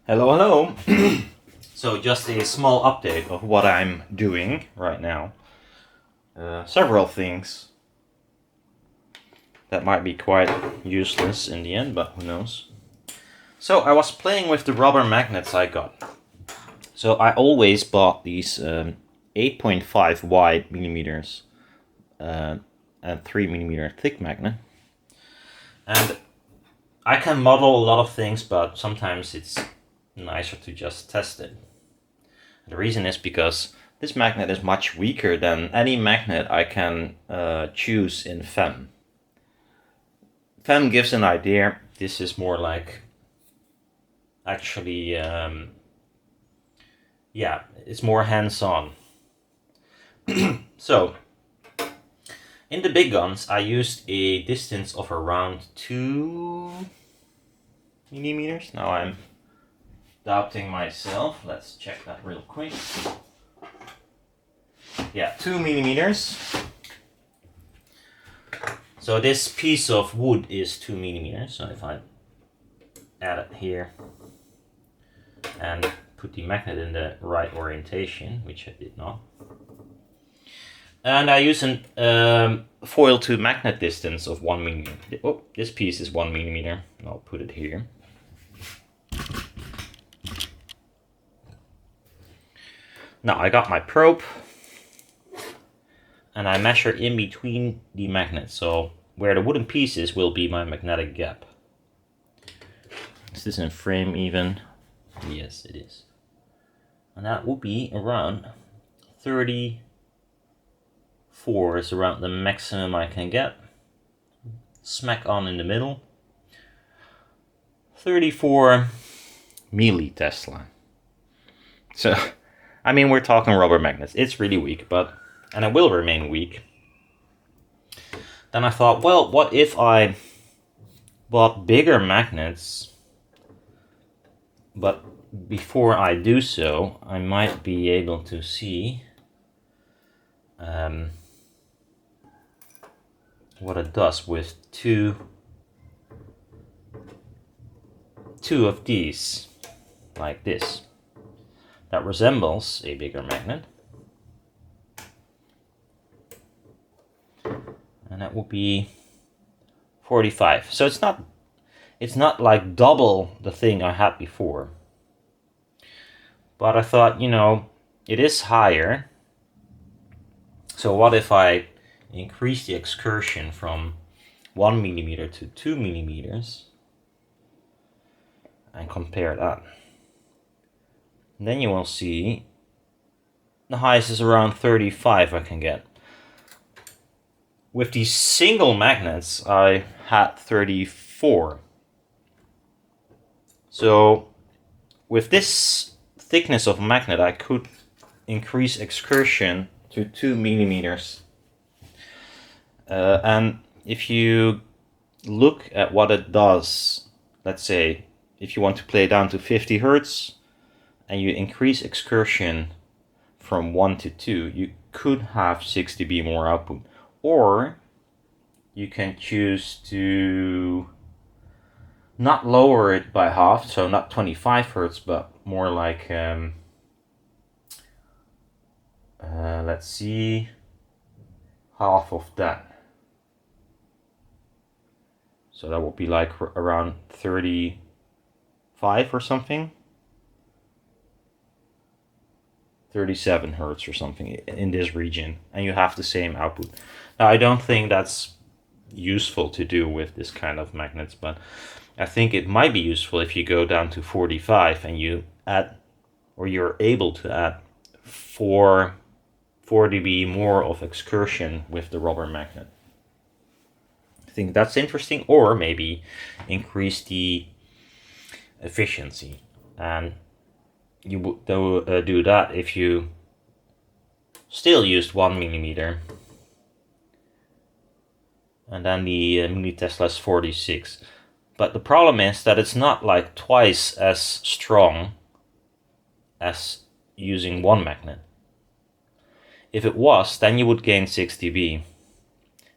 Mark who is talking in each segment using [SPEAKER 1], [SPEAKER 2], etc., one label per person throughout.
[SPEAKER 1] Hello, hello. So just a small update of what I'm doing right now. Several things that might be quite useless in the end, but who knows. So I was playing with the rubber magnets I got. So I always bought these 8.5 wide millimeters and 3 millimeter thick magnet. And I can model a lot of things, but sometimes it's nicer to just test it. The reason is because this magnet is much weaker than any magnet I can choose in FEM. FEM gives an idea. This is more like actually, yeah, it's more hands-on. So, in the big guns, I used a distance of around 2 millimeters. Now I'm doubting myself. Let's check that real quick. Yeah, 2 millimeters. So this piece of wood is 2 millimeters. So if I add it here and put the magnet in the right orientation, which I did not. And I use a foil to magnet distance of 1 millimeter. Oh, this piece is 1 millimeter. I'll put it here. Now I got my probe and I measure in between the magnets, so where the wooden piece is will be my magnetic gap. Is this in frame even? Yes, it is. And that will be around 34 is around the maximum I can get. Smack on in the middle. 34 millitesla. So, I mean, we're talking rubber magnets. It's really weak, and it will remain weak. Then I thought, well, what if I bought bigger magnets, but before I do so, I might be able to see what it does with two of these, like this. That resembles a bigger magnet. And that will be 45. So it's not like double the thing I had before. But I thought, it is higher. So what if I increase the excursion from 1 millimeter to 2 millimeters and compare that? Then you will see the highest is around 35 I can get. With these single magnets, I had 34. So with this thickness of magnet, I could increase excursion to 2 millimeters. And if you look at what it does, let's say if you want to play down to 50 Hertz, and you increase excursion from 1 to 2, you could have 6 dB more output. Or you can choose to not lower it by half, so not 25 Hertz, but more like, let's see, half of that. So that would be like around 35 or something. 37 Hertz or something in this region, and you have the same output. Now I don't think that's useful to do with this kind of magnets, but I think it might be useful if you go down to 45 and you add, or you're able to add 4 dB more of excursion with the rubber magnet. I think that's interesting, or maybe increase the efficiency. And you would do that if you still used 1 millimeter, and then the millitesla is 46. But the problem is that it's not like twice as strong as using one magnet. If it was, then you would gain 6 dB.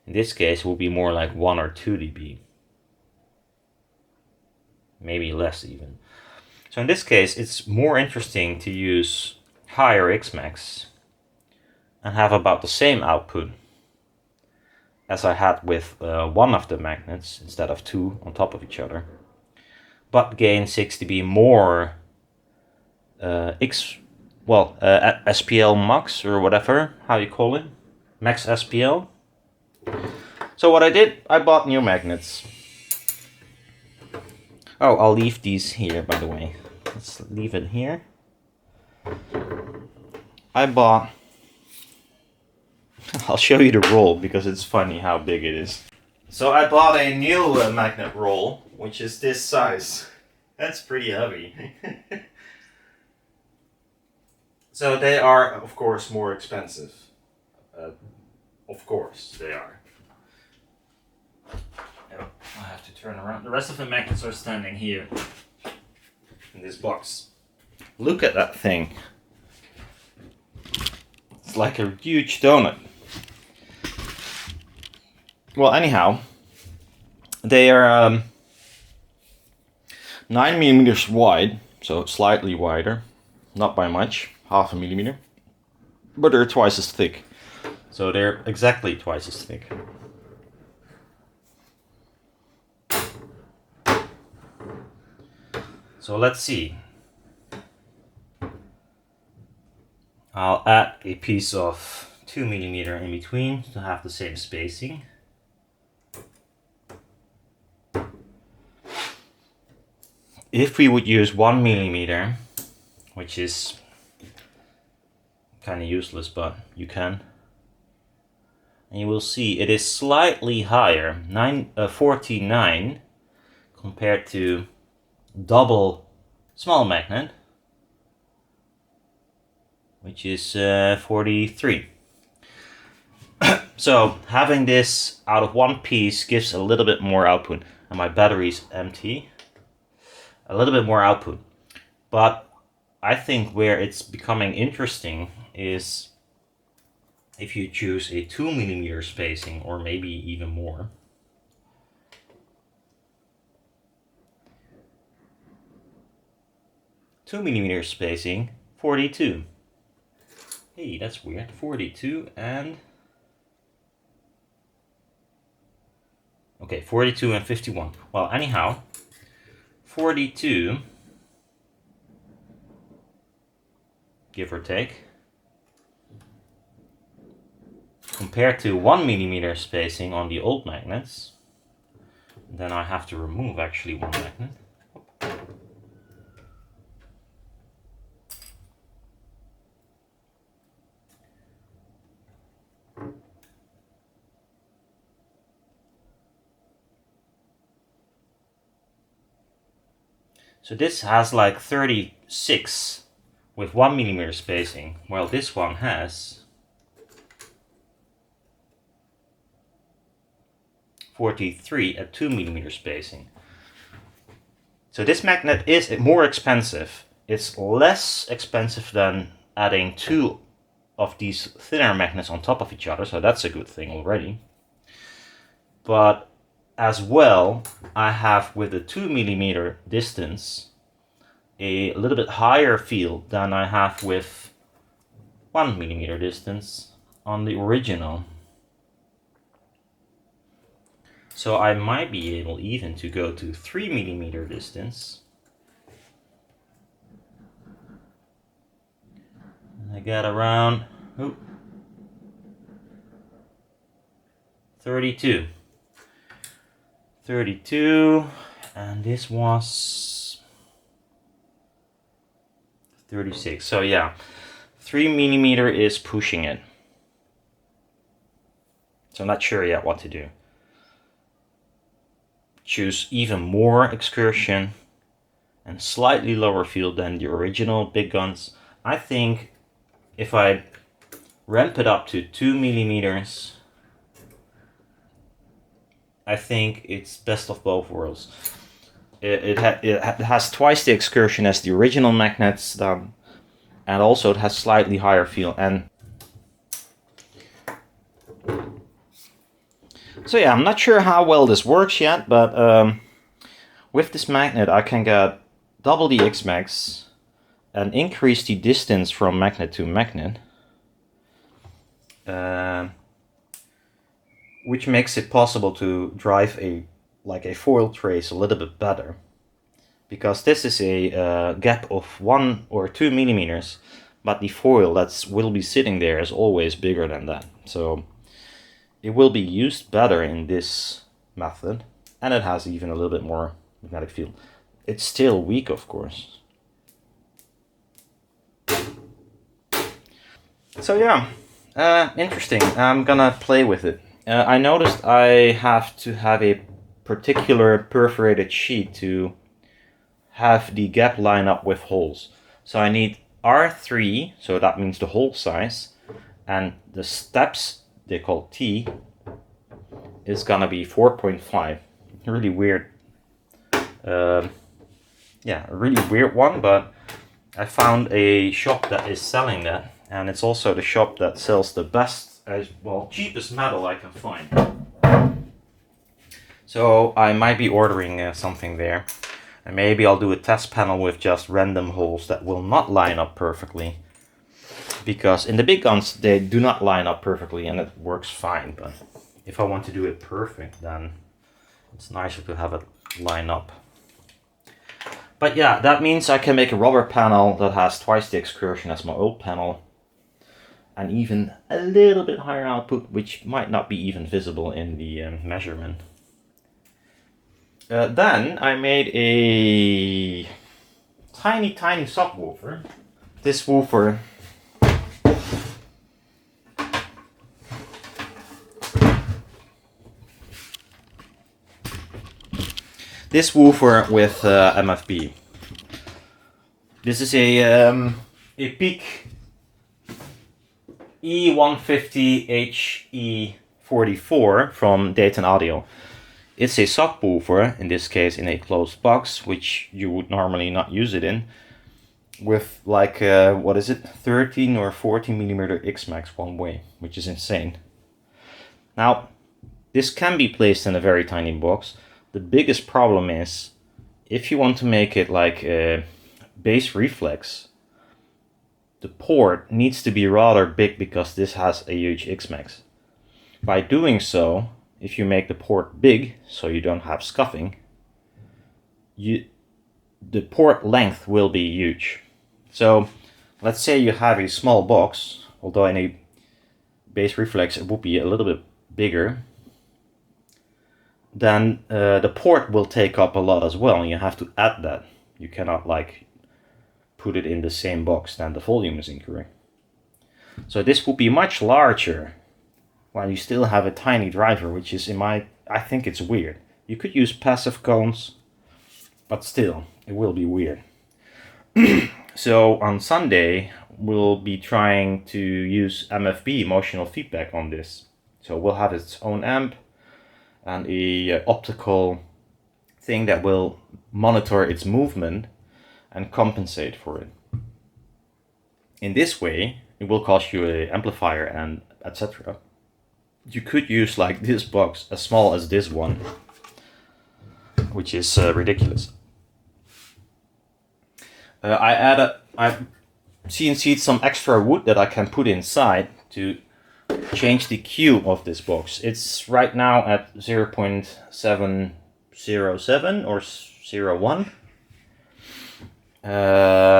[SPEAKER 1] In this case, it would be more like 1 or 2 dB. Maybe less even. So in this case, it's more interesting to use higher Xmax and have about the same output as I had with one of the magnets instead of two on top of each other, but gain 6 dB more SPL max, or whatever, how you call it, max SPL. So what I did, I bought new magnets. Oh, I'll leave these here, by the way. Let's leave it here. I'll show you the roll because it's funny how big it is. So I bought a new magnet roll, which is this size. That's pretty heavy. So they are, of course, more expensive. Of course, they are. Oh, I have to turn around. The rest of the magnets are standing here in this box. Look at that thing. It's like a huge donut. Well, anyhow, they are 9 millimeters wide, so slightly wider, not by much, half a millimeter, but they're twice as thick. So they're exactly twice as thick. So let's see. I'll add a piece of 2 millimeter in between to have the same spacing. If we would use 1 millimeter, which is kind of useless, but you can, and you will see it is slightly higher, 49, compared to double small magnet, which is 43. So having this out of one piece gives a little bit more output, and my battery's empty. A little bit more output, but I think where it's becoming interesting is if you choose a 2 millimeter spacing, or maybe even more. Two millimeter spacing, 42. Hey, that's weird. 42 and... Okay, 42 and 51. Well, anyhow, 42, give or take, compared to 1 millimeter spacing on the old magnets. Then I have to remove actually one magnet. So this has like 36 with 1 millimeter spacing, while this one has 43 at 2 millimeter spacing. So this magnet is more expensive. It's less expensive than adding two of these thinner magnets on top of each other, so that's a good thing already. But as well, I have with the 2 millimeter distance a little bit higher field than I have with 1 millimeter distance on the original. So I might be able even to go to 3 millimeter distance. I got around 32. 32, and this was 36. So yeah, 3 millimeter is pushing it. So I'm not sure yet what to do. Choose even more excursion and slightly lower field than the original big guns. I think if I ramp it up to 2 millimeters, I think it's best of both worlds. It has twice the excursion as the original magnets done, and also it has slightly higher field. And so yeah, I'm not sure how well this works yet, but with this magnet I can get double the X-max and increase the distance from magnet to magnet, which makes it possible to drive a foil trace a little bit better, because this is a gap of 1 or 2 millimeters, but the foil that will be sitting there is always bigger than that, so it will be used better in this method, and it has even a little bit more magnetic field. It's still weak, of course. So yeah, interesting. I'm gonna play with it. I noticed I have to have a particular perforated sheet to have the gap line up with holes. So I need R3, so that means the hole size, and the steps, they call T, is gonna be 4.5. Really weird. Yeah, a really weird one, but I found a shop that is selling that, and it's also the shop that sells the best, cheapest metal I can find. So I might be ordering something there, and maybe I'll do a test panel with just random holes that will not line up perfectly, because in the big guns they do not line up perfectly and it works fine, but if I want to do it perfect, then it's nicer to have it line up. But yeah, that means I can make a rubber panel that has twice the excursion as my old panel, and even a little bit higher output, which might not be even visible in the measurement. Then I made a tiny subwoofer. This woofer with MFB. This is a Epique E150HE 44 from Dayton Audio. It's a subwoofer, in this case in a closed box, which you would normally not use it in, with 13 or 14 millimeter X-max one way, which is insane. Now, this can be placed in a very tiny box. The biggest problem is, if you want to make it like a bass reflex, the port needs to be rather big because this has a huge X-max. By doing so, if you make the port big, so you don't have scuffing, the port length will be huge. So let's say you have a small box, although in a bass reflex it would be a little bit bigger, then the port will take up a lot as well, and you have to add that. You cannot put it in the same box, then the volume is incorrect. So this would be much larger, while you still have a tiny driver, which is I think it's weird. You could use passive cones, but still, it will be weird. So on Sunday, we'll be trying to use MFB, emotional feedback, on this. So we'll have its own amp, and a optical thing that will monitor its movement and compensate for it. In this way, it will cost you an amplifier and etc. You could use this box as small as this one, which is ridiculous. I've CNC'd some extra wood that I can put inside to change the Q of this box. It's right now at 0.707 or 0.1.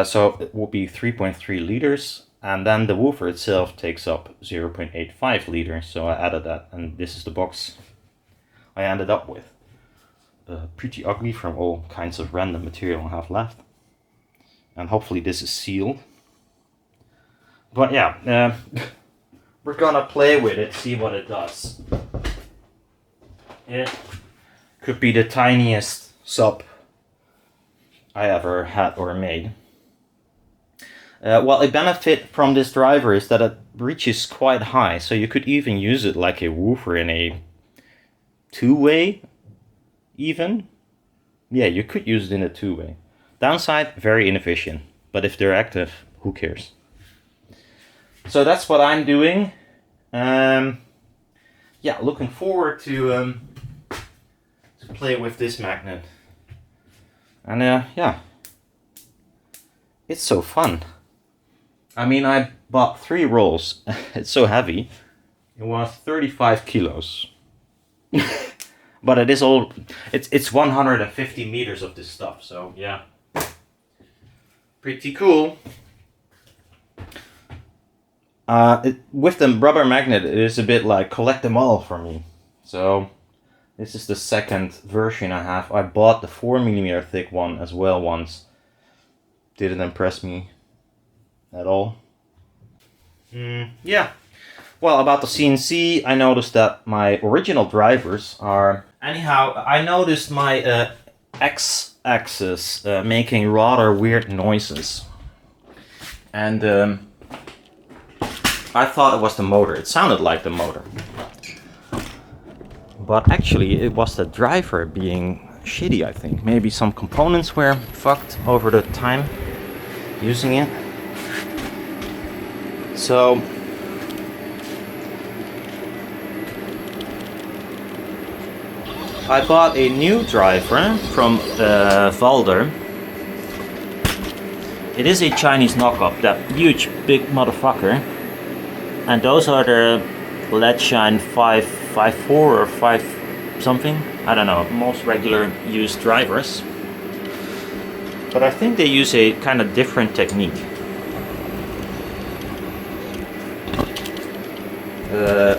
[SPEAKER 1] So it will be 3.3 liters, and then the woofer itself takes up 0.85 liters, so I added that, and this is the box I ended up with. Pretty ugly from all kinds of random material I have left, and hopefully this is sealed. But yeah, we're gonna play with it, see what it does. It could be the tiniest sub I ever had or made. Well, a benefit from this driver is that it reaches quite high, so you could even use it like a woofer in a two-way, even. Yeah, you could use it in a two-way. Downside, very inefficient, but if they're active, who cares? So that's what I'm doing. Yeah, looking forward to play with this magnet. And yeah, It's so fun. I mean, I bought 3 rolls. It's so heavy. It was 35 kilos. But it is all, it's 150 meters of this stuff, so yeah. Pretty cool. With the rubber magnet, it is a bit like collect them all for me. So this is the second version I have. I bought the 4mm thick one as well once. Didn't impress me at all. Yeah. Well, about the CNC, I noticed that my original drivers are... Anyhow, I noticed my X-axis making rather weird noises. And I thought it was the motor. It sounded like the motor. But actually, it was the driver being shitty, I think. Maybe some components were fucked over the time using it. So... I bought a new driver from Valder. It is a Chinese knockup, that huge big motherfucker. And those are the Leadshine 554 or 5 something. I don't know, most regular used drivers. But I think they use a kind of different technique.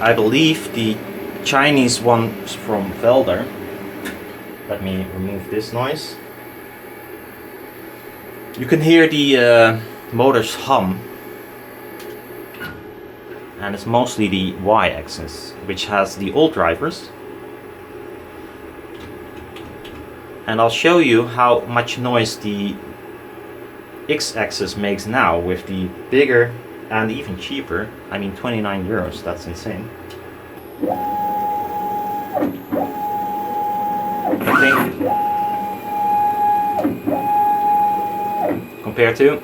[SPEAKER 1] I believe the Chinese ones from Velder. Let me remove this noise. You can hear the motors hum, and it's mostly the Y-axis, which has the old drivers. And I'll show you how much noise the X-axis makes now with the bigger and even cheaper. I mean, 29 euros, that's insane. I think compared to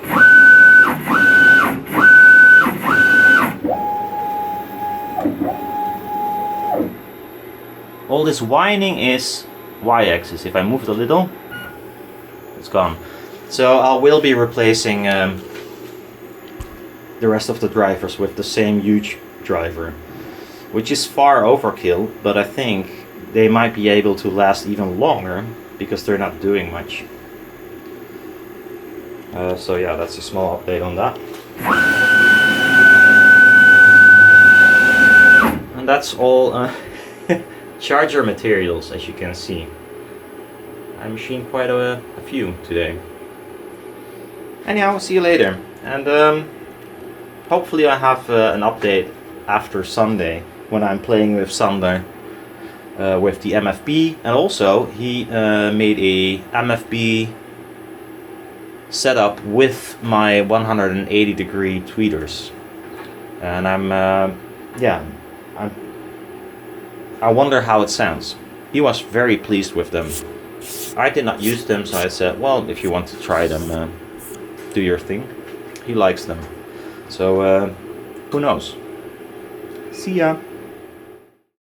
[SPEAKER 1] all this whining is Y-axis. If I move it a little, it's gone. So I will be replacing the rest of the drivers with the same huge driver, which is far overkill, but I think they might be able to last even longer because they're not doing much. So yeah, that's a small update on that. And that's all charger materials, as you can see. I machined quite a few today. Anyhow, see you later. And hopefully I have an update after Sunday when I'm playing with Sander. With the MFB, and also he made a MFB setup with my 180-degree tweeters, and I wonder how it sounds. He was very pleased with them. I did not use them, so I said, well, if you want to try them, do your thing. He likes them, so who knows. See ya.